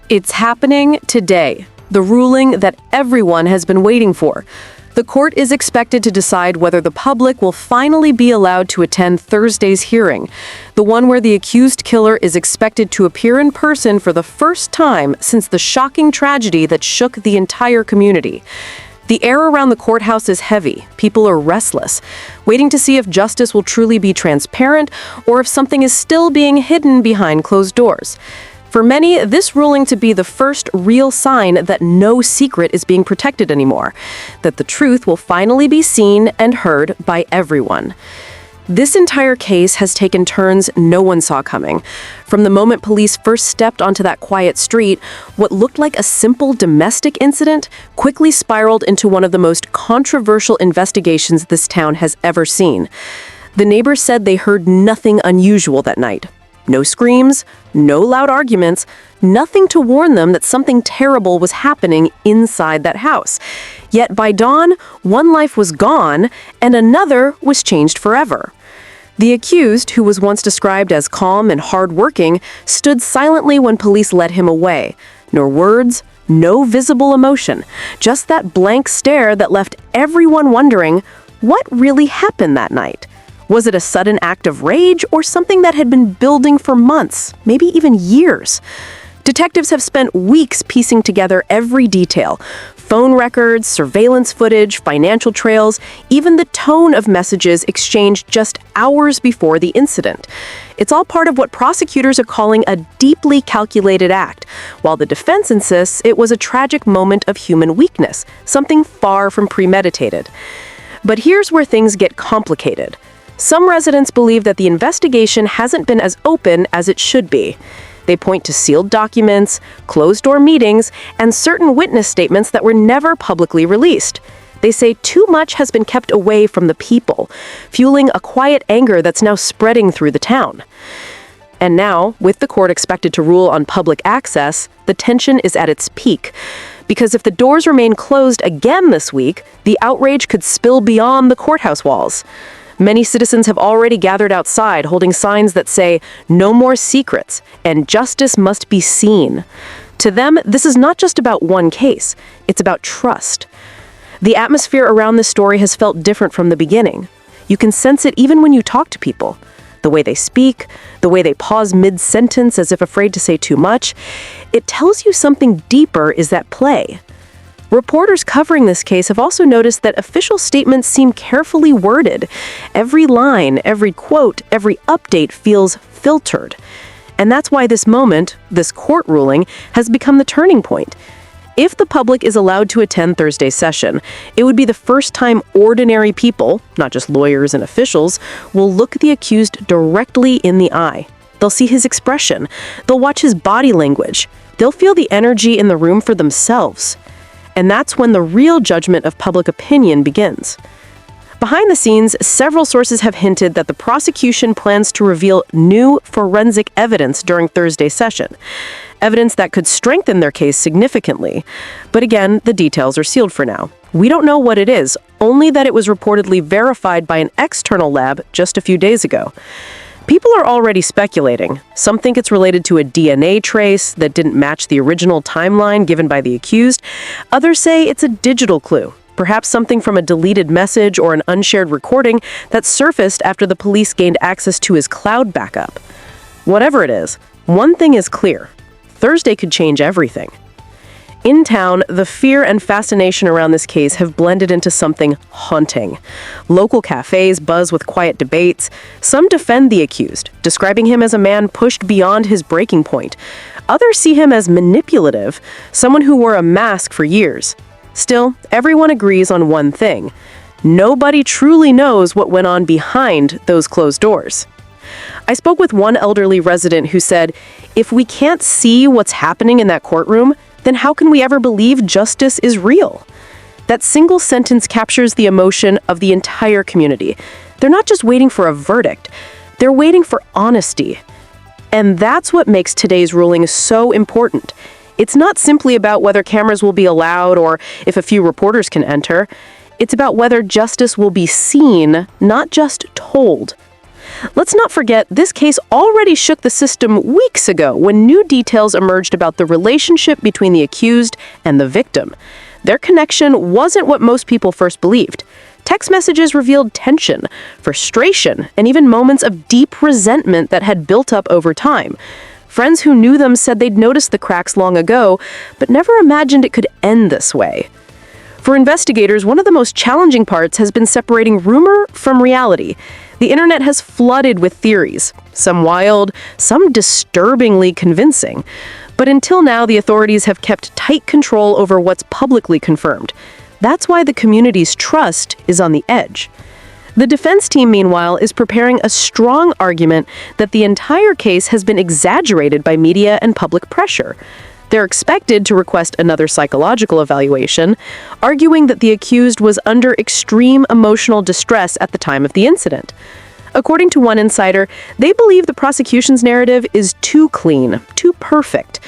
It's happening today, the ruling that everyone has been waiting for. The court is expected to decide whether the public will finally be allowed to attend Thursday's hearing, the one where the accused killer is expected to appear in person for the first time since the shocking tragedy that shook the entire community. The air around the courthouse is heavy. People are restless, waiting to see if justice will truly be transparent or if something is still being hidden behind closed doors. For many, this ruling to be the first real sign that no secret is being protected anymore, that the truth will finally be seen and heard by everyone. This entire case has taken turns no one saw coming. From the moment police first stepped onto that quiet street, what looked like a simple domestic incident quickly spiraled into one of the most controversial investigations this town has ever seen. The neighbors said they heard nothing unusual that night. No screams, no loud arguments, nothing to warn them that something terrible was happening inside that house. Yet by dawn, one life was gone and another was changed forever. The accused, who was once described as calm and hardworking, stood silently when police led him away. No words, no visible emotion, just that blank stare that left everyone wondering, what really happened that night? Was it a sudden act of rage or something that had been building for months, maybe even years? Detectives have spent weeks piecing together every detail: phone records, surveillance footage, financial trails, even the tone of messages exchanged just hours before the incident. It's all part of what prosecutors are calling a deeply calculated act, while the defense insists it was a tragic moment of human weakness, something far from premeditated. But here's where things get complicated. Some residents believe that the investigation hasn't been as open as it should be. They point to sealed documents, closed-door meetings, and certain witness statements that were never publicly released. They say too much has been kept away from the people, fueling a quiet anger that's now spreading through the town. And now, with the court expected to rule on public access, the tension is at its peak. Because if the doors remain closed again this week, the outrage could spill beyond the courthouse walls. Many citizens have already gathered outside holding signs that say, "No more secrets," and "Justice must be seen." To them, this is not just about one case, it's about trust. The atmosphere around this story has felt different from the beginning. You can sense it even when you talk to people. The way they speak, the way they pause mid-sentence as if afraid to say too much, it tells you something deeper is at play. Reporters covering this case have also noticed that official statements seem carefully worded. Every line, every quote, every update feels filtered. And that's why this moment, this court ruling, has become the turning point. If the public is allowed to attend Thursday's session, it would be the first time ordinary people, not just lawyers and officials, will look the accused directly in the eye. They'll see his expression. They'll watch his body language. They'll feel the energy in the room for themselves. And that's when the real judgment of public opinion begins. Behind the scenes, several sources have hinted that the prosecution plans to reveal new forensic evidence during Thursday's session, evidence that could strengthen their case significantly. But again, the details are sealed for now. We don't know what it is, only that it was reportedly verified by an external lab just a few days ago. People are already speculating. Some think it's related to a DNA trace that didn't match the original timeline given by the accused. Others say it's a digital clue, perhaps something from a deleted message or an unshared recording that surfaced after the police gained access to his cloud backup. Whatever it is, one thing is clear: Thursday could change everything. In town, the fear and fascination around this case have blended into something haunting. Local cafes buzz with quiet debates. Some defend the accused, describing him as a man pushed beyond his breaking point. Others see him as manipulative, someone who wore a mask for years. Still, everyone agrees on one thing: nobody truly knows what went on behind those closed doors. I spoke with one elderly resident who said, "If we can't see what's happening in that courtroom, then how can we ever believe justice is real?" That single sentence captures the emotion of the entire community. They're not just waiting for a verdict, they're waiting for honesty. And that's what makes today's ruling so important. It's not simply about whether cameras will be allowed or if a few reporters can enter. It's about whether justice will be seen, not just told. Let's not forget, this case already shook the system weeks ago when new details emerged about the relationship between the accused and the victim. Their connection wasn't what most people first believed. Text messages revealed tension, frustration, and even moments of deep resentment that had built up over time. Friends who knew them said they'd noticed the cracks long ago, but never imagined it could end this way. For investigators, one of the most challenging parts has been separating rumor from reality. The internet has flooded with theories, some wild, some disturbingly convincing. But until now, the authorities have kept tight control over what's publicly confirmed. That's why the community's trust is on the edge. The defense team, meanwhile, is preparing a strong argument that the entire case has been exaggerated by media and public pressure. They're expected to request another psychological evaluation, arguing that the accused was under extreme emotional distress at the time of the incident. According to one insider, they believe the prosecution's narrative is too clean, too perfect,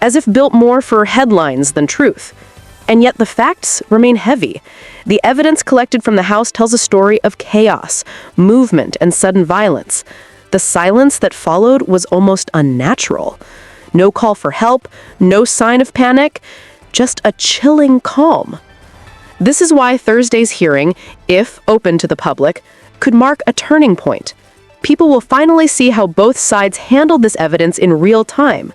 as if built more for headlines than truth. And yet the facts remain heavy. The evidence collected from the house tells a story of chaos, movement, and sudden violence. The silence that followed was almost unnatural. No call for help, no sign of panic, just a chilling calm. This is why Thursday's hearing, if open to the public, could mark a turning point. People will finally see how both sides handled this evidence in real time.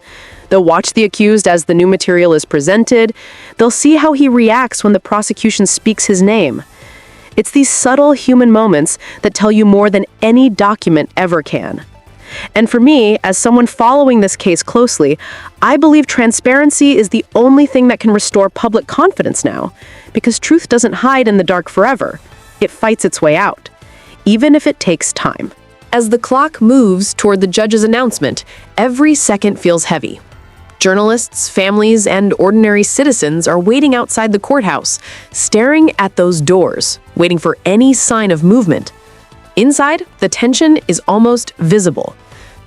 They'll watch the accused as the new material is presented. They'll see how he reacts when the prosecution speaks his name. It's these subtle human moments that tell you more than any document ever can. And for me, as someone following this case closely, I believe transparency is the only thing that can restore public confidence now, because truth doesn't hide in the dark forever. It fights its way out, even if it takes time. As the clock moves toward the judge's announcement, every second feels heavy. Journalists, families, and ordinary citizens are waiting outside the courthouse, staring at those doors, waiting for any sign of movement. Inside, the tension is almost visible.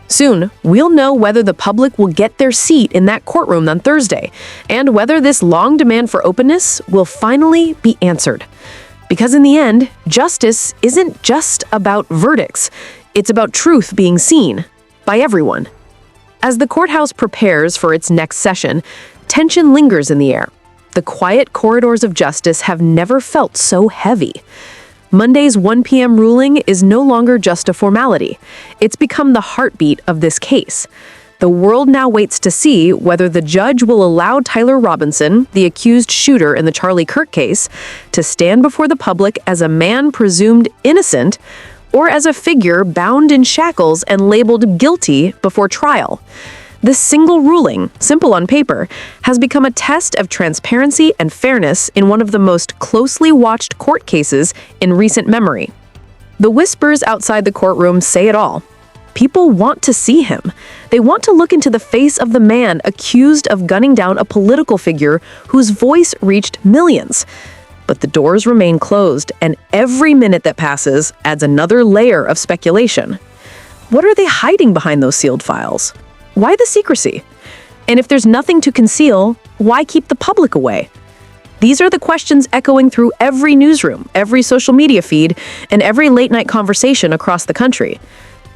Soon, we'll know whether the public will get their seat in that courtroom on Thursday, and whether this long demand for openness will finally be answered. Because in the end, justice isn't just about verdicts. It's about truth being seen by everyone. As the courthouse prepares for its next session, tension lingers in the air. The quiet corridors of justice have never felt so heavy. Monday's 1 p.m. ruling is no longer just a formality. It's become the heartbeat of this case. The world now waits to see whether the judge will allow Tyler Robinson, the accused shooter in the Charlie Kirk case, to stand before the public as a man presumed innocent or as a figure bound in shackles and labeled guilty before trial. This single ruling, simple on paper, has become a test of transparency and fairness in one of the most closely watched court cases in recent memory. The whispers outside the courtroom say it all. People want to see him. They want to look into the face of the man accused of gunning down a political figure whose voice reached millions. But the doors remain closed, and every minute that passes adds another layer of speculation. What are they hiding behind those sealed files? Why the secrecy? And if there's nothing to conceal, why keep the public away? These are the questions echoing through every newsroom, every social media feed, and every late-night conversation across the country.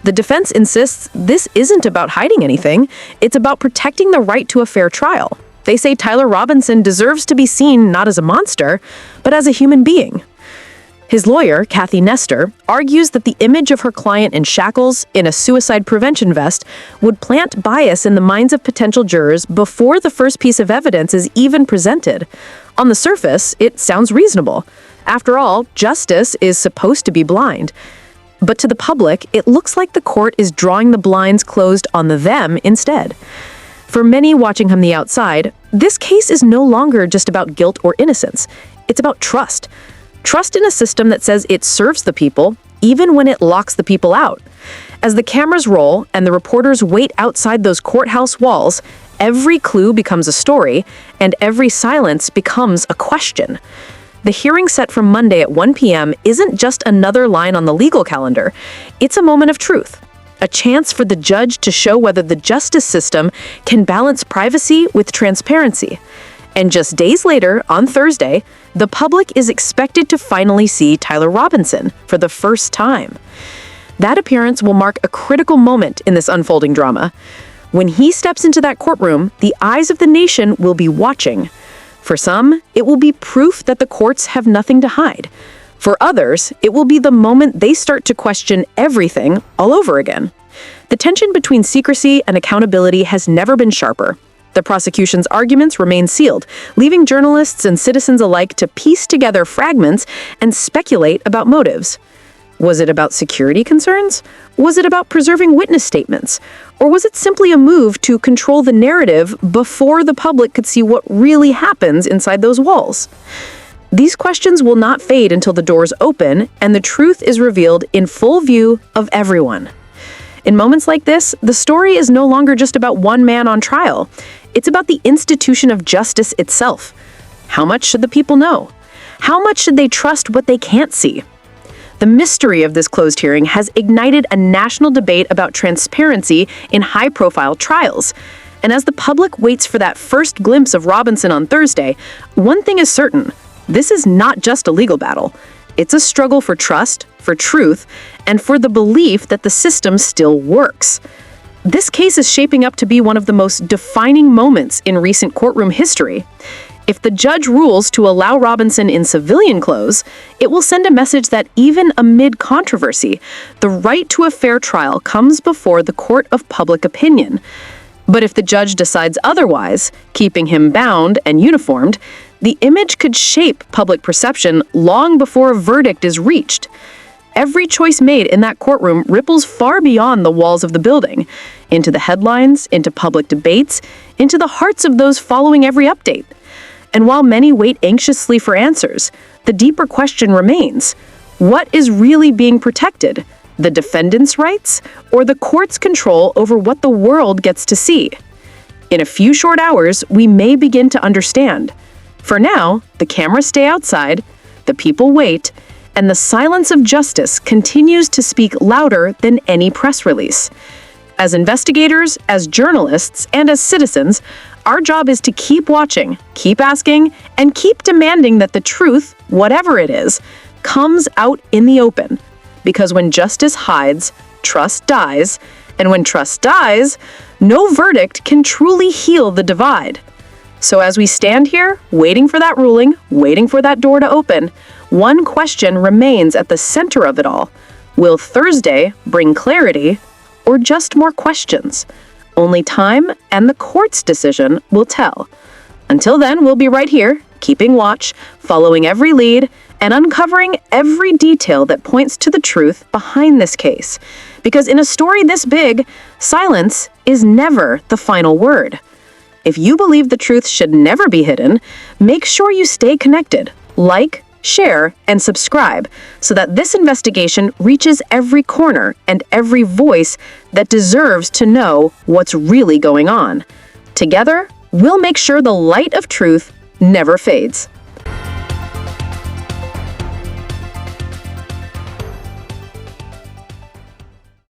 The defense insists this isn't about hiding anything. It's about protecting the right to a fair trial. They say Tyler Robinson deserves to be seen not as a monster, but as a human being. His lawyer, Kathy Nestor, argues that the image of her client in shackles in a suicide prevention vest would plant bias in the minds of potential jurors before the first piece of evidence is even presented. On the surface, it sounds reasonable. After all, justice is supposed to be blind. But to the public, it looks like the court is drawing the blinds closed on them instead. For many watching from the outside, this case is no longer just about guilt or innocence. It's about trust. Trust in a system that says it serves the people, even when it locks the people out. As the cameras roll and the reporters wait outside those courthouse walls, every clue becomes a story, and every silence becomes a question. The hearing set for Monday at 1 p.m. isn't just another line on the legal calendar. It's a moment of truth, a chance for the judge to show whether the justice system can balance privacy with transparency. And just days later, on Thursday, the public is expected to finally see Tyler Robinson for the first time. That appearance will mark a critical moment in this unfolding drama. When he steps into that courtroom, the eyes of the nation will be watching. For some, it will be proof that the courts have nothing to hide. For others, it will be the moment they start to question everything all over again. The tension between secrecy and accountability has never been sharper. The prosecution's arguments remain sealed, leaving journalists and citizens alike to piece together fragments and speculate about motives. Was it about security concerns? Was it about preserving witness statements? Or was it simply a move to control the narrative before the public could see what really happens inside those walls? These questions will not fade until the doors open and the truth is revealed in full view of everyone. In moments like this, the story is no longer just about one man on trial. It's about the institution of justice itself. How much should the people know? How much should they trust what they can't see? The mystery of this closed hearing has ignited a national debate about transparency in high-profile trials. And as the public waits for that first glimpse of Robinson on Thursday, one thing is certain: this is not just a legal battle. It's a struggle for trust, for truth, and for the belief that the system still works. This case is shaping up to be one of the most defining moments in recent courtroom history. If the judge rules to allow Robinson in civilian clothes, it will send a message that even amid controversy, the right to a fair trial comes before the court of public opinion. But if the judge decides otherwise, keeping him bound and uniformed, the image could shape public perception long before a verdict is reached. Every choice made in that courtroom ripples far beyond the walls of the building, into the headlines, into public debates, into the hearts of those following every update. And while many wait anxiously for answers, the deeper question remains: what is really being protected? The defendant's rights or the court's control over what the world gets to see? In a few short hours, we may begin to understand. For now, the cameras stay outside, the people wait, and the silence of justice continues to speak louder than any press release. As investigators, as journalists, and as citizens, our job is to keep watching, keep asking, and keep demanding that the truth, whatever it is, comes out in the open. Because when justice hides, trust dies, and when trust dies, no verdict can truly heal the divide. So as we stand here, waiting for that ruling, waiting for that door to open, one question remains at the center of it all. Will Thursday bring clarity or just more questions? Only time and the court's decision will tell. Until then, we'll be right here, keeping watch, following every lead, and uncovering every detail that points to the truth behind this case. Because in a story this big, silence is never the final word. If you believe the truth should never be hidden, make sure you stay connected, like, share, and subscribe so that this investigation reaches every corner and every voice that deserves to know what's really going on. Together, we'll make sure the light of truth never fades.